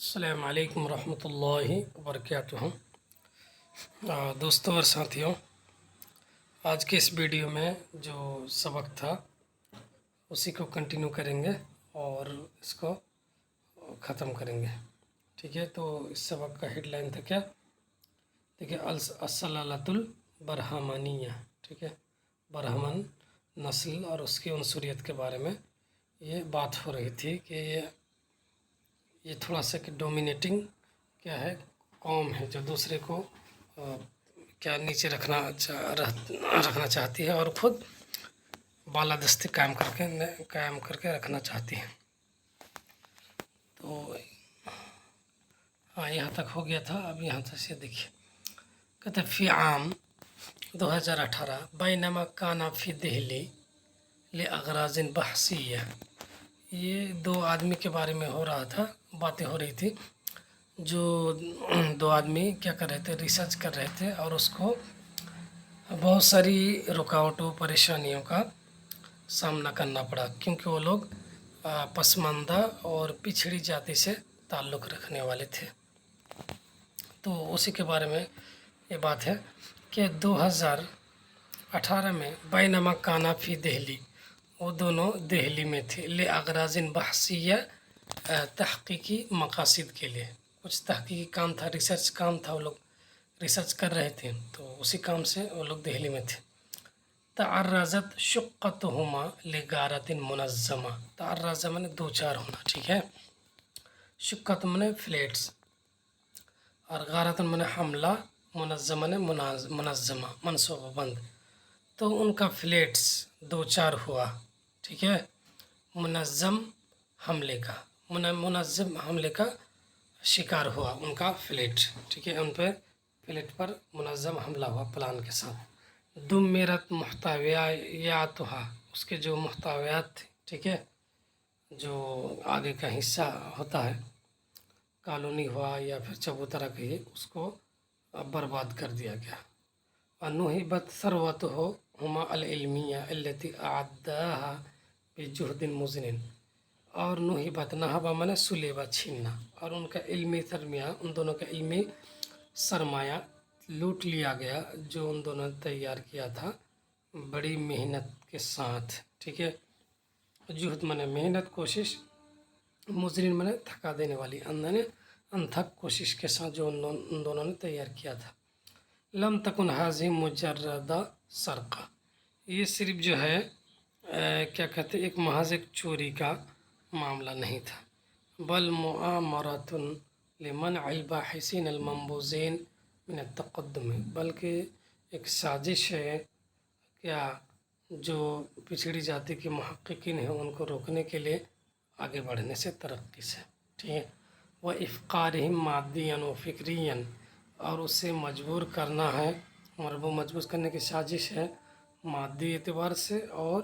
السلام علیکم ورحمۃ اللہ وبرکاتہ۔ دوستوں اور ساتھیوں، آج کے اس ویڈیو میں جو سبق تھا اسی کو کنٹینیو کریں گے اور اس کو ختم کریں گے، ٹھیک ہے؟ تو اس سبق کا ہیڈ لائن تھا کیا؟ دیکھیے، السلالۃ البرہمانیہ، ٹھیک ہے؟ برہمن نسل اور اس کی عنصریت کے بارے میں یہ بات ہو رہی تھی کہ یہ تھوڑا سا کہ ڈومینیٹنگ کیا ہے، قوم ہے جو دوسرے کو کیا نیچے رکھنا چاہتی ہے اور خود بالادستی قائم کر کے رکھنا چاہتی ہے۔ تو یہاں تک ہو گیا تھا۔ اب یہاں تک سے دیکھیے، کہتے فی عام 2018 بینما کانا فی دہلی لاغراض بحثیہ، یہ دو آدمی کے بارے میں ہو رہا تھا، باتیں ہو رہی تھی۔ جو دو آدمی کیا کر رہے تھے، ریسرچ کر رہے تھے اور اس کو بہت ساری رکاوٹوں پریشانیوں کا سامنا کرنا پڑا، کیونکہ وہ لوگ پسماندہ اور پچھڑی جاتی سے تعلق رکھنے والے تھے۔ تو اسی کے بارے میں یہ بات ہے کہ 2018 میں بینما کانا فی دہلی، وہ دونوں دہلی میں تھے، لاغراض بحثیہ، تحقیقی مقاصد کے لیے، کچھ تحقیقی کام تھا، ریسرچ کام تھا، وہ لوگ ریسرچ کر رہے تھے، تو اسی کام سے وہ لوگ دہلی میں تھے۔ تعرضت شقتہما لغارۃ منظمہ، تعرض مانے دو چار ہونا، ٹھیک ہے؟ شقت مانے فلیٹس اور غارۃ مانے حملہ، منظمہ نے منظمہ منصوبہ بند، تو ان کا فلیٹس دو چار ہوا، ٹھیک ہے؟ منظم حملے کا، منظم حملے کا شکار ہوا ان کا فلیٹ، ٹھیک ہے؟ ان پہ فلیٹ پر منظم حملہ ہوا پلان کے ساتھ۔ دمرت محتویاتها، اس کے جو محتویات تھے، ٹھیک ہے، جو آگے کا حصہ ہوتا ہے، کالونی ہوا یا پھر چبوترا کہیے، اس کو برباد کر دیا گیا۔ ونہبت ثروتهما العلمیہ التي اعداها بجہد مضن، اور نہبت، نہبا مانے سلیبہ، چھیننا، اور ان کا علمی سرمایہ، ان دونوں کا علمی سرمایہ لوٹ لیا گیا جو ان دونوں نے تیار کیا تھا بڑی محنت کے ساتھ، ٹھیک ہے؟ جہد مانے محنت، کوشش، مضن مانے تھکا دینے والی، انتھک کوشش کے ساتھ جو ان دونوں نے تیار کیا تھا۔ لم تکن هذه مجرد سرقہ، یہ صرف جو ہے کیا کہتے ہیں، ایک محض ایک چوری کا معاملہ نہیں تھا، بل مؤامرۃ لمنع الباحثین المنبوذین من التقدم، بلکہ ایک سازش ہے کیا جو پچھڑی جاتی کے محققین ہیں ان کو روکنے کے لیے آگے بڑھنے سے، ترقی سے، ٹھیک ہے؟ وَإِفْقَارِهِمْ مادیاً وفکریاً، اور اسے مجبور کرنا ہے، مجبور کرنے کی سازش ہے مادی اعتبار سے اور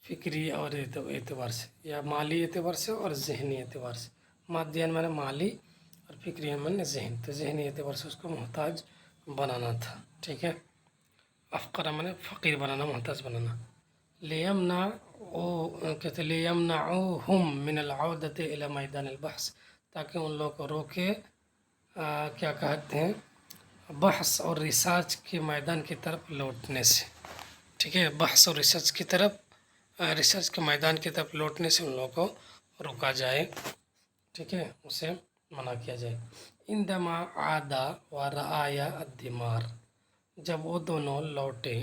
فکری اور اعتبار سے، یا مالی اعتبار سے اور ذہنی اعتبار سے۔ مادیاً مانے مالی اور فکریاً مانے ذہن، تو ذہنی اعتبار سے اس کو محتاج بنانا تھا، ٹھیک ہے؟ افقر مانے فقیر بنانا، محتاج بنانا۔ لیمنعوہم من العودۃ الی میدان البحث، تاکہ ان لوگوں کو روکے کیا کہتے ہیں، بحث اور ریسرچ کے میدان کی طرف لوٹنے سے، ٹھیک ہے؟ بحث اور ریسرچ کی طرف، ریسرچ کے میدان کی طرف لوٹنے سے ان لوگوں کو روکا جائے، ٹھیک ہے؟ اسے منع کیا جائے۔ عندما عاد ورأى الدمار، جب وہ دونوں لوٹے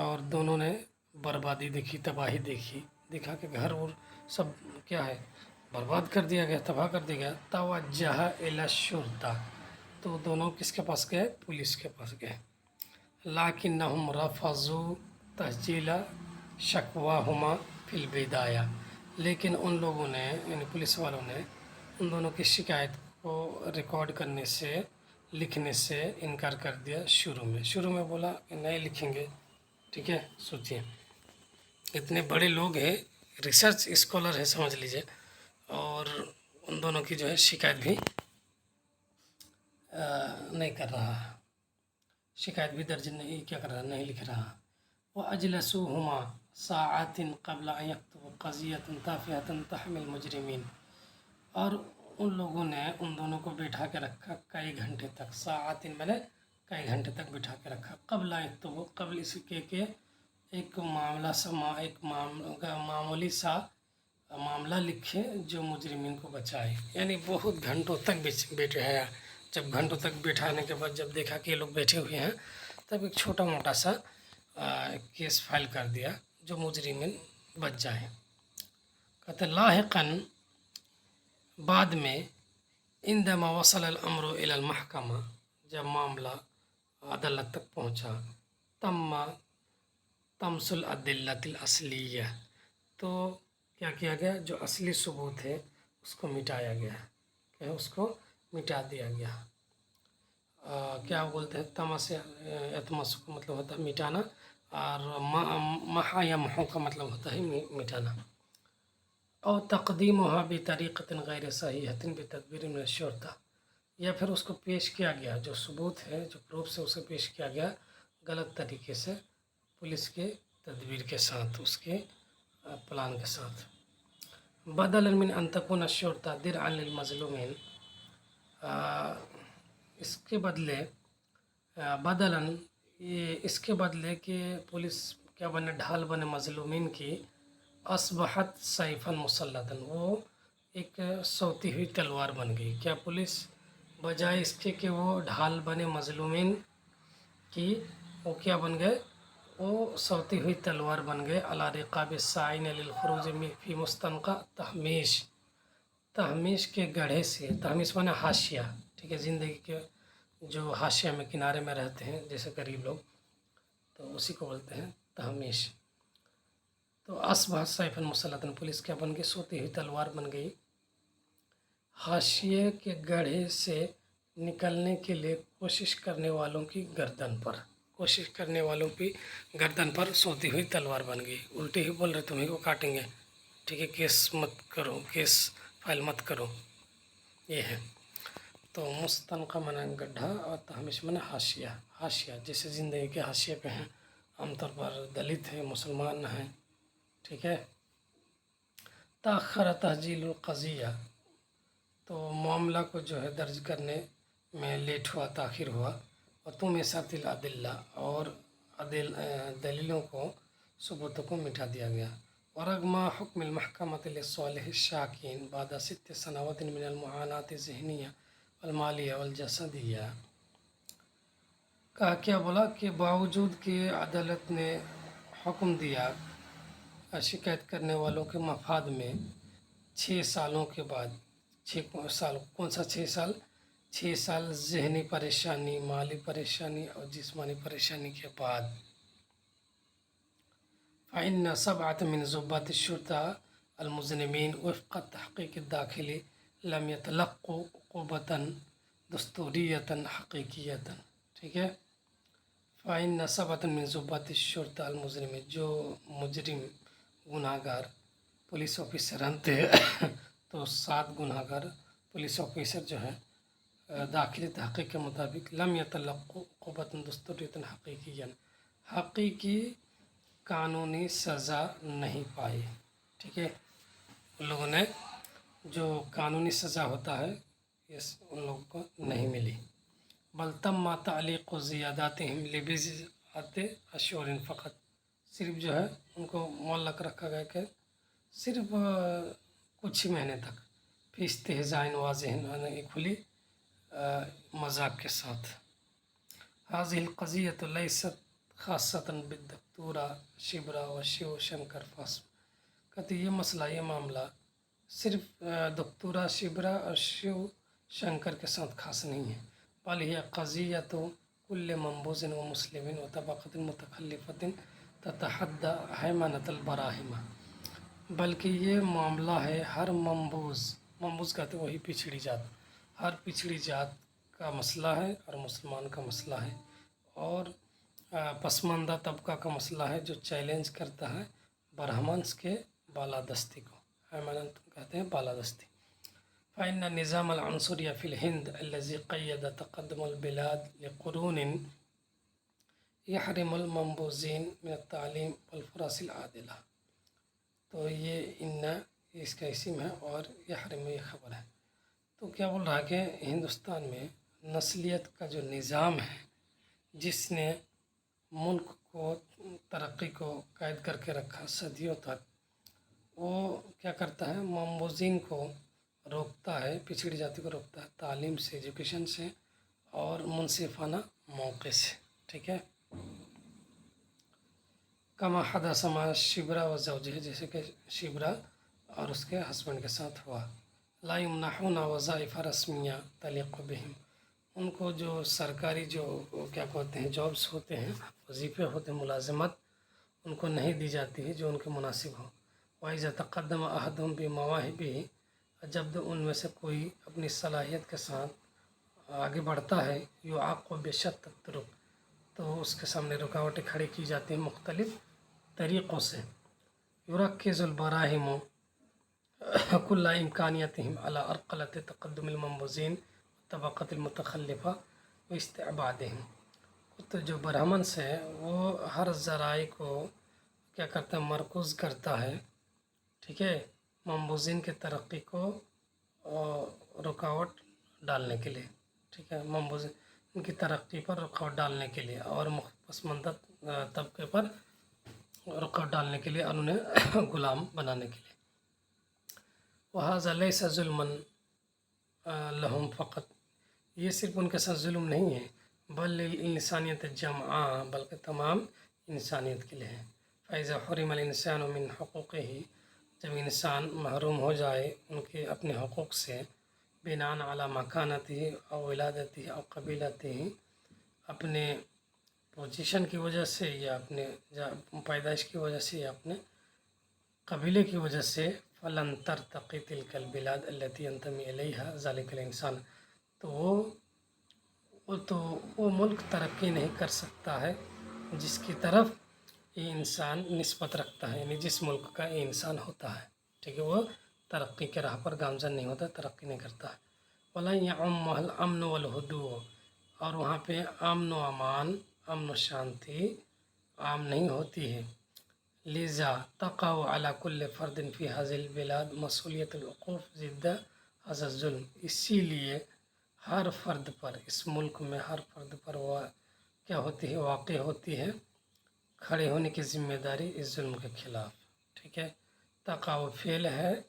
اور دونوں نے بربادی دیکھی، تباہی دیکھی، دیکھا کہ گھر اور سب کیا ہے، برباد کر دیا گیا، تباہ کر دیا گیا، توجہ الی الشرطہ، تو دونوں کس کے پاس گئے؟ پولیس کے پاس گئے۔ لیکنہم رفضوا تسجیل شکواہما فی البدایہ، لیکن ان لوگوں نے، یعنی پولیس والوں نے، ان دونوں کی شکایت کو ریکارڈ کرنے سے، لکھنے سے انکار کر دیا۔ شروع میں بولا کہ نہیں لکھیں گے، ٹھیک ہے؟ سوچیے، اتنے بڑے لوگ ہیں، ریسرچ اسکالر ہے سمجھ لیجئے، اور ان دونوں کی جو ہے شکایت بھی نہیں کر رہا، شکایت بھی درج نہیں کیا کر رہا، نہیں لکھ رہا۔ وَأَجْلَسُوهُمَا سَاعَاتٍ قَبْلَ أَن يَكْتُبُوا قَضِيَّةً تَافِهَةً تَحْمِي الْمُجْرِمِينَ، اور उन लोगों ने उन दोनों को बैठा के रखा कई घंटे तक, साआतिन मैंने कई घंटे तक बैठा के रखा। कबल तो वो कबल इसके के एक मामूली सा मामला लिखे जो मुजरिमीन को बचाए। यानी बहुत घंटों तक बैठे हैं। जब घंटों तक बैठाने के बाद जब देखा कि ये लोग बैठे हुए हैं, तब एक छोटा मोटा सा केस फाइल कर दिया जो मुजरिमीन बच जाए। कहते लाहिकन बाद में इंदमा वसल अल-अम्रु इलल महकमा, जब मामला अदालत तक पहुंचा, तमसुल अदिल्लतिल असलिया, तो क्या किया गया, जो असली सबूत है उसको मिटाया गया, क्या उसको मिटा दिया गया। क्या बोलते हैं, तमस एतमस का मतलब होता है मिटाना, और महा या महू का मतलब होता है मिटाना। और तक़दीमुहा बितरीक़तिन गैर सहीहतिन बितदबीर मिन अश-शुरता, या फिर उसको पेश किया गया, जो सबूत है जो प्रूफ से उसे पेश किया गया गलत तरीके से, पुलिस के तदबीर के साथ, उसके प्लान के साथ। बदलन मिन अन तकून अश-शुरता दिरअन लिल मज़लूमीन, इसके बदले बदलन ये इसके बदले कि पुलिस क्या बने, ढाल बने मज़लूमीन की, असबहत सैफन मुसल्लतन, वो एक सौती हुई तलवार बन गई। क्या पुलिस बजाय इसके कि वो ढाल बने मज़लूमीन की, वो क्या बन गए, वो सौती हुई तलवार बन गए। अला रिक़ाब साइन लिल खुरूज फी मुस्तनक़ा तहमीश, तहमीश के गढ़े से, तहमीश माने हाशिया, ठीक है, ज़िंदगी के जो हाशिया में किनारे में रहते हैं जैसे गरीब लोग, तो उसी को बोलते हैं तहमीश। तो असबह सैफन मुसल्लतन, पुलिस क्या बन गई, सोती हुई तलवार बन गई। हाशिए के गढ़े से निकलने के लिए कोशिश करने वालों की गर्दन पर, कोशिश करने वालों की गर्दन पर सोती हुई तलवार बन गई। उल्टे ही बोल रहे, तुम्हीं को काटेंगे, ठीक है, केस मत करो, केस फाइल मत करो, ये है। तो मुस्तनक़ा माना गड्ढा और तहमीश माना हाशिया, हाशिया जैसे ज़िंदगी के हाशिए पे हैं, आमतौर पर दलित हैं, मुसलमान हैं, ठीक है। ताख़र तहजीलुल क़ज़िया, तो मामला को जो है दर्ज करने में लेट हुआ, ताख़िर हुआ। और तुम इसातिल अदिल्ला, और दलीलों को, सबूतों को मिटा दिया गया। वरगमा हुक्मिल महकमति लिस्सालिह शाकीन बाद 6 सनावतिन मिनल मुआनात ज़हनिया वल मालिया वल जसदिया, कहा क्या बोला कि बावजूद कि अदालत ने हुक्म दिया शिकायत करने वालों के मफाद में 6 सालों के बाद, 6 साल, कौन सा 6 साल, 6 साल ज़हनी परेशानी, माली परेशानी और जिस्मानी परेशानी के बाद, फ़इन्न सबअत मिन ज़ुब्बात अश-शुरता अल-मुज़निमीन वफ़क़ तहक़ीक़ दाखिली लम यतलक़्क़ू उक़ूबतन दस्तूरियतन हक़ीक़ियतन, ठीक है। फ़इन्न सबअत मिन ज़ुब्बात अश-शुरता अल-मुज़निमीन, जो मुजरिम गुनाहगार पुलिस ऑफिसर थे तो 7 गुनाहगार पुलिस ऑफिसर जो है दाखिली तहक़ीक़ के मुताबिक लम यतलक़्क़ू उक़ूबतन दस्तूरियतन हक़ीक़ियन, हक़ीक़ी कानूनी सज़ा नहीं पाई, ठीक है। उन लोगों ने जो कानूनी सज़ा होता है ये उन लोगों को नहीं मिली। बल तम्मा तालीक़ु ज़ियादातिहिम लिबिज़अति अशहुरिन फ़क़त, सिर्फ जो है उनको मुअल्लक़ रखा गया कि सिर्फ कुछ ही महीने तक, फी इस्तिहज़ाइन वाज़िहिन, यानी खुली मजाक के साथ। हाज़िहिल क़ज़िय्यतु लैसत ख़ासतन बिद्दक्तूरा शिबरा व शिव शंकर फ़ास्म, कहते ये मसला, ये मामला सिर्फ दक्तूरा शिबरा और शिव शंकर के साथ खास नहीं है, बल हिय क़ज़िय्यतु कुल्लि मंबूज़िन व मुस्लिमिन व तबक़तिन मुतख़ल्लिफ़तिन ततहद्दा हैमनतल बराहिमा, बल्कि ये मामला है हर मंबूज़ कहते वही पिछड़ी जात, हर पिछड़ी जात का मसला है और मुसलमान का मसला है, और पसमानदा तबका का मसला है जो चैलेंज करता है ब्राह्मण्स के बालादस्ती को, हैमनत कहते हैं बालादस्ती। फ़इन्न निज़ाम अल-अंसुरिया फ़िल हिंद अल्लज़ी क़य्यद तक़द्दुमुल बिलाद लिक़ुरूनिन यहरिमुल मंबूज़ीन मिन अत-तालीम वल फ़ुरसिल आदिला, तो ये इन्ना इसका इस्म है और यहरिम ये खबर है। तो क्या बोल रहा है कि हिंदुस्तान में नस्लियत का जो निज़ाम है, जिसने मुल्क को तरक्की को कैद करके रखा सदियों तक, वो क्या करता है, ममबूज़ीन को रोकता है, पिछड़ी जाति को रोकता है तालीम से, एजुकेशन से और मुनसिफाना मौके से। ठीक है। कमा हदस मा शिबरा व ज़ौजिहा, जैसे कि शिबरा और उसके हस्बैंड के साथ हुआ। ला यमनहुना वज़ाइफ़ रस्मिया तलिक़ बिहिम, उनको जो सरकारी जो क्या कहते हैं जॉब्स होते हैं, वजीफ़े होते हैं, मुलाज़मत उनको नहीं दी जाती है जो उनके मुनासिब हो। वइज़ा तक़द्दम अहदुहुम बिमवाहिबिही, जब उनमें से कोई अपनी सलाहियत के साथ आगे बढ़ता है, युआक़ब बिशत्त तुरुक़, तो उसके सामने रुकावटें खड़ी की जाती हैं मुख्तलिफ़ तरीक़ों से। युरक्किज़ुल बराहिमु कुल्ला इम्कानियतिहिम अला अर्क़लति तक़द्दुमिल ममबूज़ीन तबक़तिल मुतख़ल्लिफ़ा व इस्तिअबादिहिम, तो जो ब्राह्मण से वो हर ज़राए को क्या करता है, मरकूज़ करता है। ठीक है। ममबूज़ीन के तरक्की को रुकावट डालने के लिए। ठीक है। ममबूज़ीन उनकी तरक्की पर रुकावट डालने के लिए और पसमानदा तबके पर रुकावट डालने के लिए और उन्हें ग़ुलाम बनाने के लिए। वहाज़ा लैसा ज़ुल्मन लहुम फ़क़त, ये सिर्फ उनके साथ जुल्म नहीं है, बल इंसानियत जमआ, बल्कि तमाम इंसानियत के लिए है। फ़ैज़ा हुरिमल इंसान मिन हुक़ूक़िही, जब इंसान महरूम हो जाए उनके अपने हक़ूक़ से, बिनान अला मकानतिही और विलादतिही और कबीलतिही, अपने पोजीशन की वजह से या अपने पैदाइश की वजह से या अपने कबीले की वजह से, फ़लन तरतक़ी तिलकल बिलाद अल्लती यंतमी इलैहा ज़ालिकल इंसान, तो वो मुल्क तरक्की नहीं कर सकता है जिसकी तरफ ये इंसान निस्बत रखता है, यानी जिस मुल्क का ये इंसान होता है। ठीक है। वो तरक्की के राह पर गामज़न नहीं होता, तरक्की नहीं करता है। वला यअम्मुहुल अमन वल हुदू, और वहाँ पे अमन व अमान, अमन व शांति आम नहीं होती है। लिज़ा तक़अ अला कुल्लि फ़र्दिन फ़ी हाज़िल बिलाद मसूलियतुल वक़ूफ़ ज़िद्द हाज़ा ज़ुल्म, इसीलिए हर फ़र्द पर, इस मुल्क में हर फ़र्द पर वह क्या होती है, वाक़ई होती है खड़े होने की ज़िम्मेदारी इस जुल्म के ख़िलाफ़। ठीक है। तक़अ फ़ेल है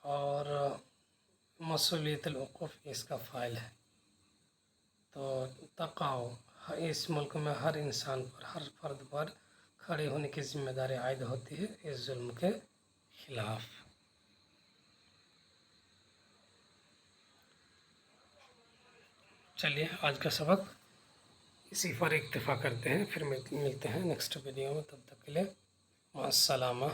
और मसूलियतुल वक़ूफ़ इसका फ़ाइल है। तो तक़अ, इस मुल्क में हर इंसान पर, हर फ़र्द पर खड़े होने की ज़िम्मेदारी आयद होती है इस जुल्म के ख़िलाफ़। चलिए आज का सबक इसी पर इक्तफ़ा करते हैं, फिर मिलते हैं नेक्स्ट वीडियो में। तब तक के लिए मास्सलामा।